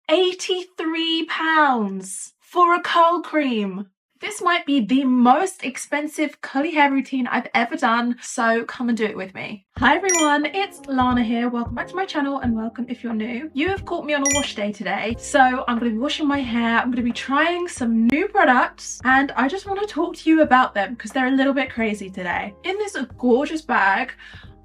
£83 for a curl cream. This might be the most expensive curly hair routine I've ever done, so come and do it with me. Hi everyone, it's Lana here. Welcome back to my channel and welcome if you're new. You have caught me on a wash day today, so I'm going to be washing my hair. I'm going to be trying some new products and I just want to talk to you about them because they're a little bit crazy today. In this gorgeous bag,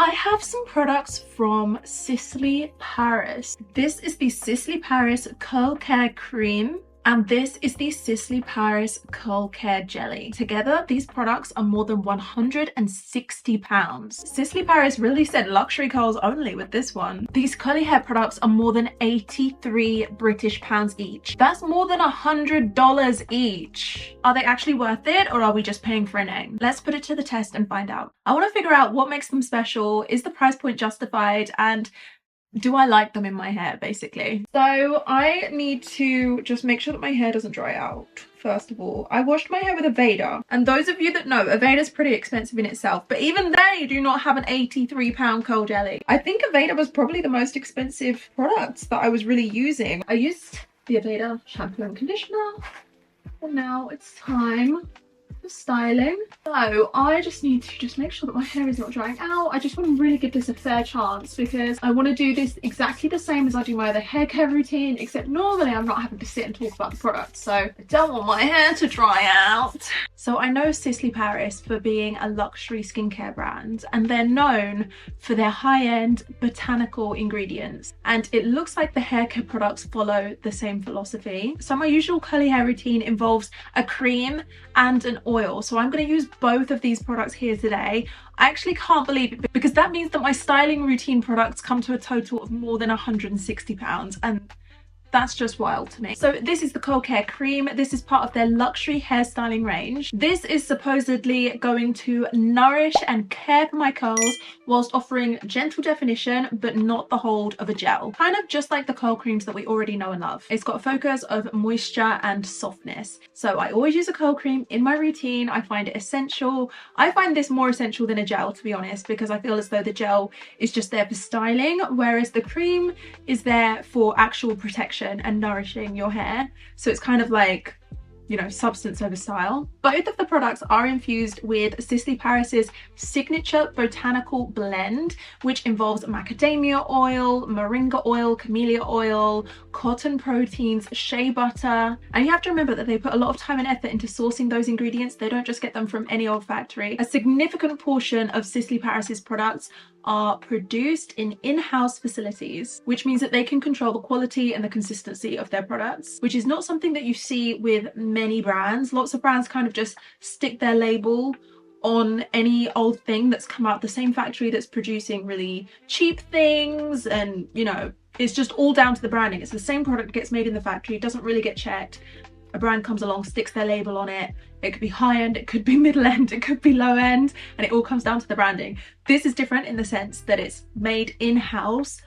I have some products from Sisley-Paris. This is the Sisley-Paris Curl Care Cream. And this is the Sisley-Paris Curl Care Jelly. Together, these products are more than £160. Sisley-Paris really said luxury curls only with this one. These curly hair products are more than 83 British pounds each. That's more than $100 each. Are they actually worth it, or are we just paying for a name? Let's put it to the test and find out. I want to figure out what makes them special, is the price point justified, and do I like them in my hair, basically. So I need to just make sure that my hair doesn't dry out. First of all, I washed my hair with Aveda, and those of you that know, Aveda's pretty expensive in itself, but even they do not have an £83 curl jelly. I think Aveda was probably the most expensive products that I was really using. I used the Aveda shampoo and conditioner, and now it's time for styling. So I just need to make sure that my hair is not drying out. I just want to really give this a fair chance because I want to do this exactly the same as I do my other hair care routine, except normally I'm not having to sit and talk about the product, so I don't want my hair to dry out. So I know Sisley-Paris for being a luxury skincare brand, and they're known for their high-end botanical ingredients, and it looks like the hair care products follow the same philosophy. So my usual curly hair routine involves a cream and an oil, so I'm going to use both of these products here today. I actually can't believe it because that means that my styling routine products come to a total of more than £160, and that's just wild to me. So this is the Curl Care Cream. This is part of their luxury hairstyling range. This is supposedly going to nourish and care for my curls whilst offering gentle definition but not the hold of a gel. Kind of just like the curl creams that we already know and love. It's got a focus of moisture and softness. So I always use a curl cream in my routine. I find it essential. I find this more essential than a gel, to be honest, because I feel as though the gel is just there for styling, whereas the cream is there for actual protection and nourishing your hair. So it's kind of like, you know, substance over style. Both of the products are infused with Sisley-Paris's signature botanical blend, which involves macadamia oil, moringa oil, camellia oil, cotton proteins, shea butter. And you have to remember that they put a lot of time and effort into sourcing those ingredients. They don't just get them from any old factory. A significant portion of Sisley-Paris's products are produced in in-house facilities, which means that they can control the quality and the consistency of their products, which is not something that you see with many brands. Lots of brands kind of just stick their label on any old thing that's come out the same factory that's producing really cheap things, and you know, it's just all down to the branding. It's the same product gets made in the factory, it doesn't really get checked. A brand comes along, sticks their label on it. It could be high end, it could be middle end, it could be low end, and it all comes down to the branding. This is different in the sense that it's made in-house,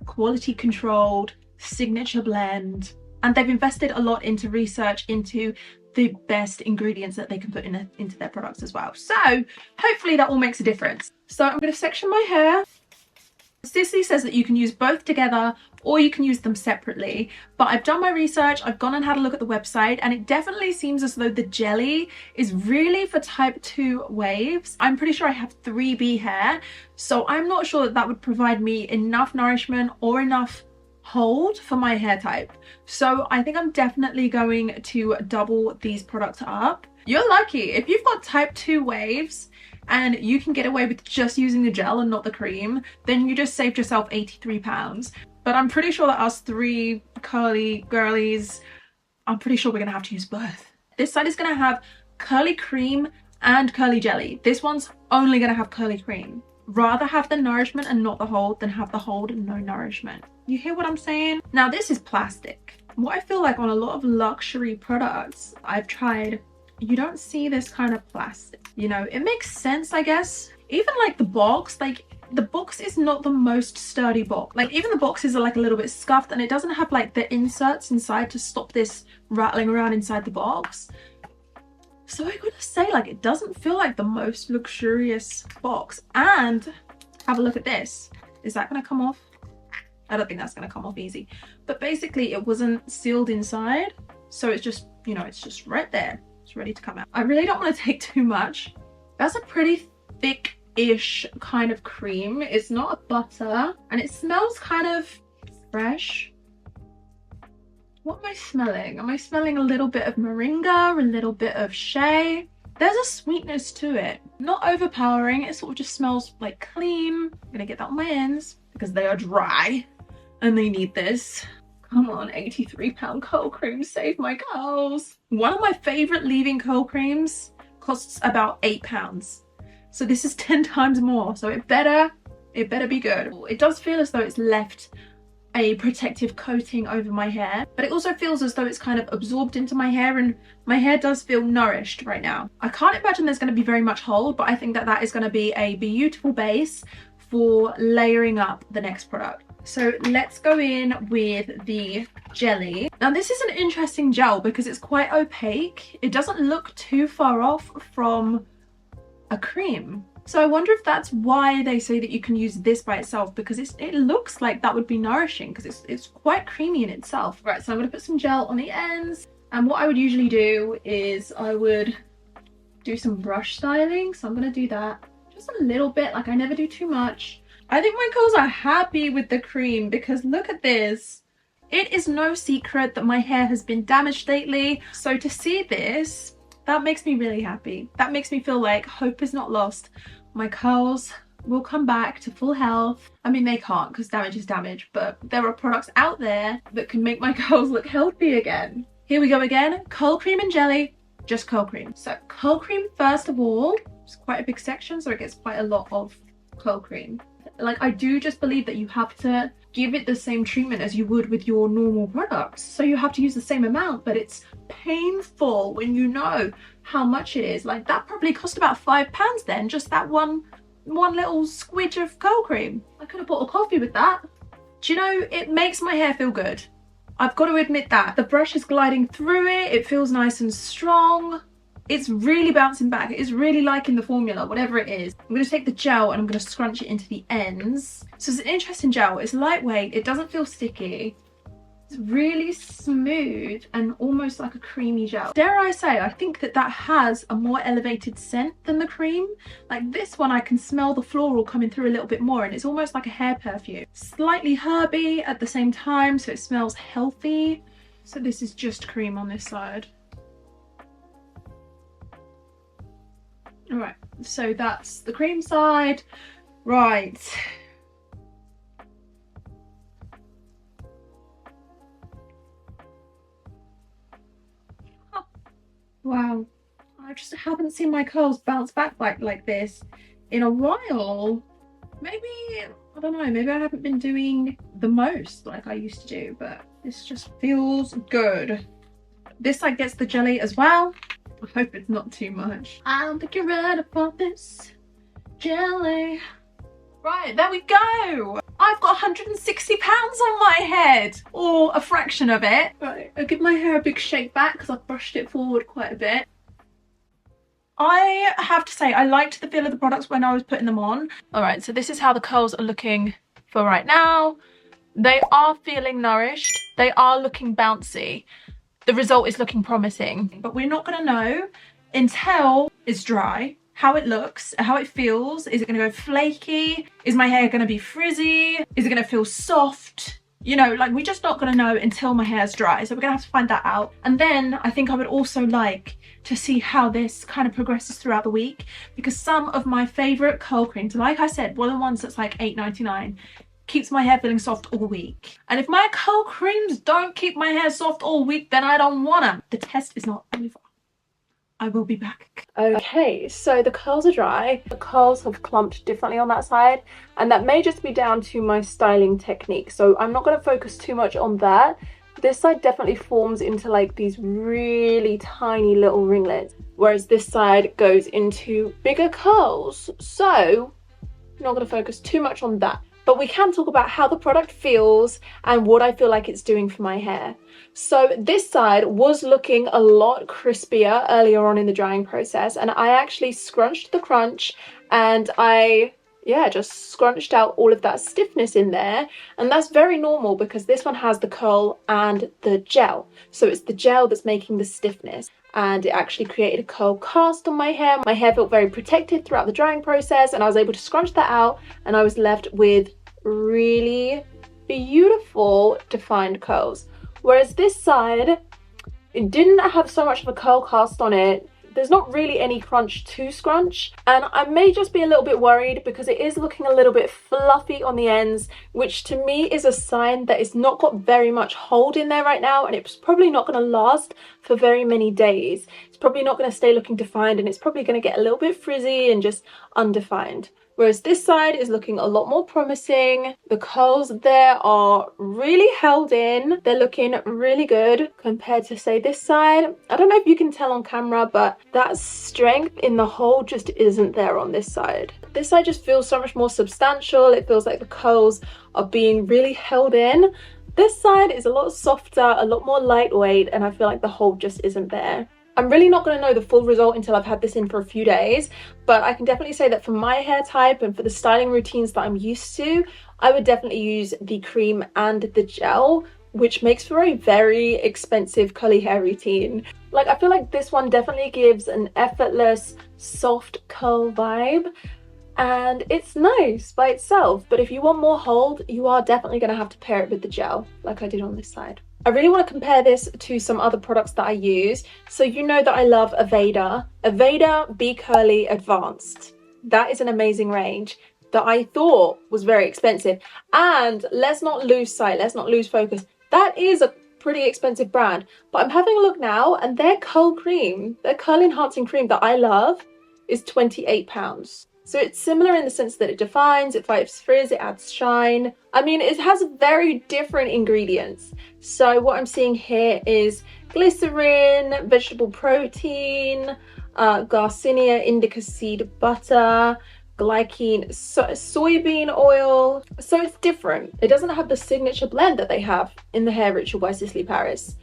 quality controlled, signature blend, and they've invested a lot into research into the best ingredients that they can put into their products as well. So hopefully that all makes a difference. So I'm going to section my hair. Sisley says that you can use both together or you can use them separately, but I've done my research, I've gone and had a look at the website, and it definitely seems as though the jelly is really for type 2 waves. I'm pretty sure I have 3B hair, so I'm not sure that that would provide me enough nourishment or enough hold for my hair type. So I think I'm definitely going to double these products up. You're lucky if you've got type 2 waves and you can get away with just using the gel and not the cream, then you just saved yourself £83. But I'm pretty sure that us 3 curly girlies, I'm pretty sure we're gonna have to use both. This side is gonna have curly cream and curly jelly. This one's only gonna have curly cream. Rather have the nourishment and not the hold than have the hold and no nourishment. You hear what I'm saying? Now this is plastic. What I feel like on a lot of luxury products I've tried, you don't see this kind of plastic. You know, it makes sense, I guess. Even like the box, like the box is not the most sturdy box. Like even the boxes are like a little bit scuffed, and it doesn't have like the inserts inside to stop this rattling around inside the box. So I gotta say, like, it doesn't feel like the most luxurious box. And have a look at this. Is that gonna come off? I don't think that's going to come off easy. But basically it wasn't sealed inside. So it's just, you know, it's just right there. It's ready to come out. I really don't want to take too much. That's a pretty thick-ish kind of cream. It's not a butter and it smells kind of fresh. What am I smelling? Am I smelling a little bit of moringa, a little bit of shea? There's a sweetness to it. Not overpowering. It sort of just smells like clean. I'm gonna get that on my ends because they are dry and they need this. Come on, £83 curl cream, save my curls. One of my favorite leave-in curl creams costs about £8. So this is 10 times more. So it better be good. It does feel as though it's left a protective coating over my hair, but it also feels as though it's kind of absorbed into my hair, and my hair does feel nourished right now. I can't imagine there's going to be very much hold, but I think that that is going to be a beautiful base for layering up the next product. So let's go in with the jelly. Now this is an interesting gel because it's quite opaque. It doesn't look too far off from a cream. So I wonder if that's why they say that you can use this by itself, because it looks like that would be nourishing because it's quite creamy in itself. Right, so I'm going to put some gel on the ends, and what I would usually do is I would do some brush styling. So I'm going to do that just a little bit, like I never do too much. I think my curls are happy with the cream because look at this. It is no secret that my hair has been damaged lately. So to see this, that makes me really happy. That makes me feel like hope is not lost. My curls will come back to full health. I mean, they can't because damage is damage, but there are products out there that can make my curls look healthy again. Here we go again. Curl cream and jelly, just curl cream. So curl cream first of all. It's quite a big section, so it gets quite a lot of curl cream. Like, I do just believe that you have to give it the same treatment as you would with your normal products. So you have to use the same amount, but it's painful when you know how much it is. Like, that probably cost about £5 then, just that one little squidge of curl cream. I could have bought a coffee with that. Do you know, it makes my hair feel good. I've got to admit that. The brush is gliding through it. It feels nice and strong. It's really bouncing back. It's really liking the formula, whatever it is. I'm going to take the gel and I'm going to scrunch it into the ends. So it's an interesting gel. It's lightweight. It doesn't feel sticky. It's really smooth and almost like a creamy gel. Dare I say, I think that that has a more elevated scent than the cream. Like this one, I can smell the floral coming through a little bit more, and it's almost like a hair perfume. Slightly herby at the same time, so it smells healthy. So this is just cream on this side. Alright, so that's the cream side. Right. Oh, wow. I just haven't seen my curls bounce back like this in a while. Maybe, I don't know, maybe I haven't been doing the most like I used to do, but this just feels good. This side gets the jelly as well. I hope it's not too much. I don't think you're ready for this jelly. Right, there we go. I've got £160 on my head, or a fraction of it. Right, I'll give my hair a big shake back because I've brushed it forward quite a bit. I have to say, I liked the feel of the products when I was putting them on. All right, so this is how the curls are looking for right now. They are feeling nourished. They are looking bouncy. The result is looking promising, but we're not going to know until it's dry how it looks, how it feels. Is it going to go flaky? Is my hair going to be frizzy? Is it going to feel soft? You know, like, we're just not going to know until my hair's dry. So we're going to have to find that out. And then I think I would also like to see how this kind of progresses throughout the week, because some of my favorite curl creams, like I said, one of the ones that's like £8.99, keeps my hair feeling soft all week. And if my curl creams don't keep my hair soft all week, then I don't want them. The test is not over. I will be back. Okay, so the curls are dry. The curls have clumped differently on that side, and that may just be down to my styling technique. So I'm not going to focus too much on that. This side definitely forms into like these really tiny little ringlets, whereas this side goes into bigger curls. So I'm not going to focus too much on that. But we can talk about how the product feels and what I feel like it's doing for my hair. So this side was looking a lot crispier earlier on in the drying process, and I actually scrunched the crunch and I yeah, just scrunched out all of that stiffness in there. And that's very normal because this one has the curl and the gel. So it's the gel that's making the stiffness. And it actually created a curl cast on my hair. My hair felt very protected throughout the drying process, and I was able to scrunch that out, and I was left with really beautiful defined curls. Whereas this side, it didn't have so much of a curl cast on it. There's not really any crunch to scrunch, and I may just be a little bit worried because it is looking a little bit fluffy on the ends, which to me is a sign that it's not got very much hold in there right now, and it's probably not going to last for very many days. It's probably not going to stay looking defined, and it's probably going to get a little bit frizzy and just undefined. Whereas this side is looking a lot more promising. The curls there are really held in. They're looking really good compared to, say, this side. I don't know if you can tell on camera, but that strength in the hold just isn't there on this side. This side just feels so much more substantial. It feels like the curls are being really held in. This side is a lot softer, a lot more lightweight, and I feel like the hold just isn't there. I'm really not going to know the full result until I've had this in for a few days, but I can definitely say that for my hair type and for the styling routines that I'm used to, I would definitely use the cream and the gel, which makes for a very expensive curly hair routine. Like, I feel like this one definitely gives an effortless, soft curl vibe, and it's nice by itself, but if you want more hold, you are definitely going to have to pair it with the gel, like I did on this side. I really want to compare this to some other products that I use. So you know that I love Aveda Be Curly Advanced. That is an amazing range that I thought was very expensive. And let's not lose sight, let's not lose focus. That is a pretty expensive brand. But I'm having a look now, and their curl cream, their curl enhancing cream that I love, is £28. So it's similar in the sense that it defines, it fights frizz, it adds shine. I mean, it has very different ingredients. So what I'm seeing here is glycerin, vegetable protein, Garcinia indica seed butter, glycine soybean oil. So it's different. It doesn't have the signature blend that they have in the Hair Ritual by Sisley-Paris.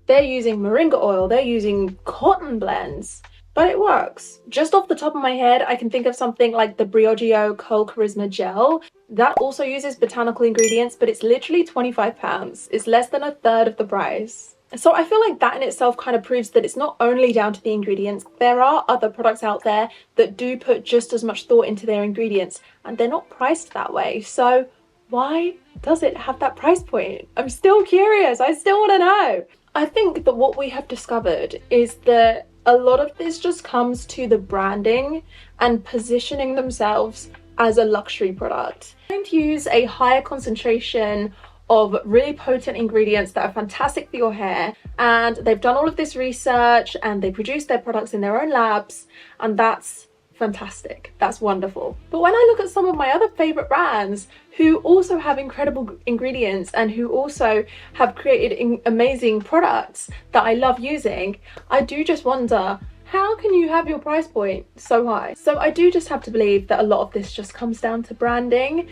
They're using moringa oil, they're using cotton blends. But it works. Just off the top of my head, I can think of something like the Briogeo Curl Charisma Gel. That also uses botanical ingredients, but it's literally £25. It's less than a third of the price. So I feel like that in itself kind of proves that it's not only down to the ingredients. There are other products out there that do put just as much thought into their ingredients, and they're not priced that way. So why does it have that price point? I'm still curious. I still want to know. I think that what we have discovered is that a lot of this just comes to the branding and positioning themselves as a luxury product. I'm going to use a higher concentration of really potent ingredients that are fantastic for your hair, and they've done all of this research and they produce their products in their own labs, and that's fantastic. That's wonderful. But when I look at some of my other favorite brands who also have incredible ingredients and who also have created amazing products that I love using, I do just wonder, how can you have your price point so high? So I do just have to believe that a lot of this just comes down to branding.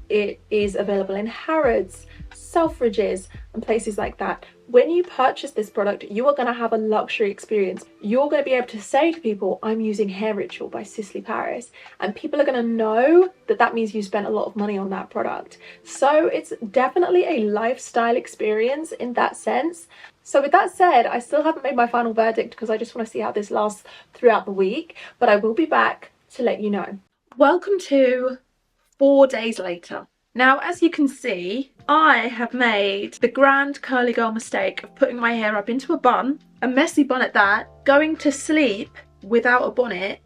It is available in Harrods, Selfridges, and places like that. When you purchase this product, you are going to have a luxury experience. You're going to be able to say to people, I'm using Hair Ritual by Sisley-Paris, and people are going to know that that means you spent a lot of money on that product. So it's definitely a lifestyle experience in that sense. So with that said, I still haven't made my final verdict because I just want to see how this lasts throughout the week, but I will be back to let you know. Welcome to 4 days later. Now, as you can see, I have made the grand curly girl mistake of putting my hair up into a bun, a messy bun at that, going to sleep without a bonnet.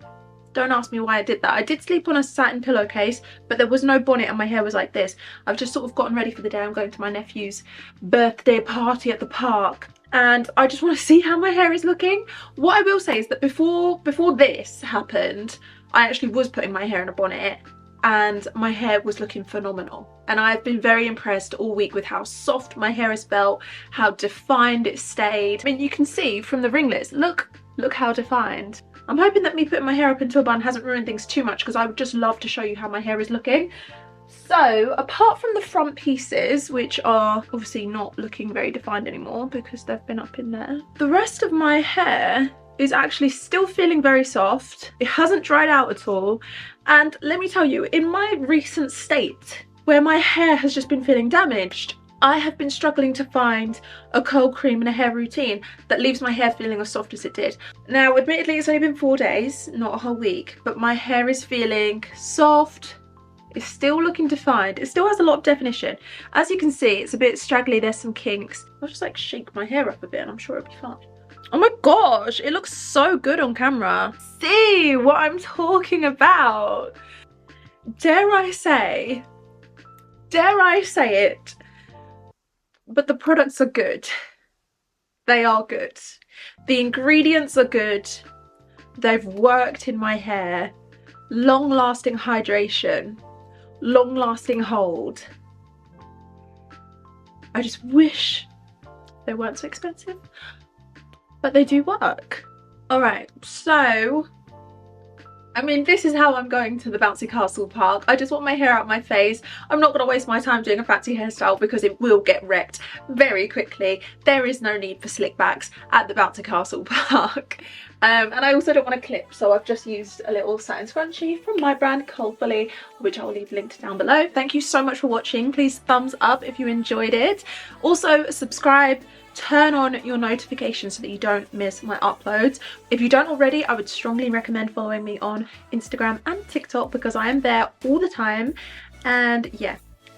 Don't ask me why I did that. I did sleep on a satin pillowcase, but there was no bonnet and my hair was like this. I've just sort of gotten ready for the day. I'm going to my nephew's birthday party at the park, and I just want to see how my hair is looking. What I will say is that before this happened, I actually was putting my hair in a bonnet, and my hair was looking phenomenal, and I've been very impressed all week with how soft my hair has felt, how defined it stayed. I mean, you can see from the ringlets, look how defined. I'm hoping that me putting my hair up into a bun hasn't ruined things too much, because I would just love to show you how my hair is looking. So apart from the front pieces, which are obviously not looking very defined anymore because they've been up in there, the rest of my hair is actually still feeling very soft. It hasn't dried out at all. And let me tell you, in my recent state where my hair has just been feeling damaged, I have been struggling to find a curl cream and a hair routine that leaves my hair feeling as soft as it did. Now, admittedly, it's only been 4 days, not a whole week, but my hair is feeling soft. It's still looking defined. It still has a lot of definition. As you can see, it's a bit straggly. There's some kinks. I'll just like shake my hair up a bit and I'm sure it'll be fine. Oh my gosh, it looks so good on camera. See what I'm talking about? Dare I say it, but the products are good. They are good. The ingredients are good. They've worked in my hair. Long-lasting hydration, long-lasting hold. I just wish they weren't so expensive, but they do work. All right, so I mean, this is how I'm going to the bouncy castle park. I just want my hair out my face. I'm not going to waste my time doing a fancy hairstyle because it will get wrecked very quickly. There is no need for slick backs at the bouncy castle park. And I also don't want to clip, so I've just used a little satin scrunchie from my brand Coldfully, which I will leave linked down below. Thank you so much for watching. Please thumbs up if you enjoyed it. Also subscribe, turn on your notifications so that you don't miss my uploads. If you don't already, I would strongly recommend following me on Instagram and TikTok because I am there all the time. And yeah,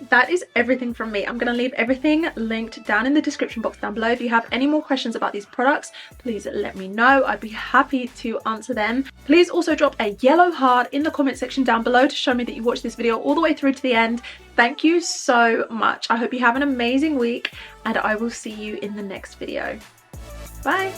that is everything from me. I'm going to leave everything linked down in the description box down below. If you have any more questions about these products, please let me know. I'd be happy to answer them. Please also drop a yellow heart in the comment section down below to show me that you watched this video all the way through to the end. Thank you so much. I hope you have an amazing week and I will see you in the next video. Bye.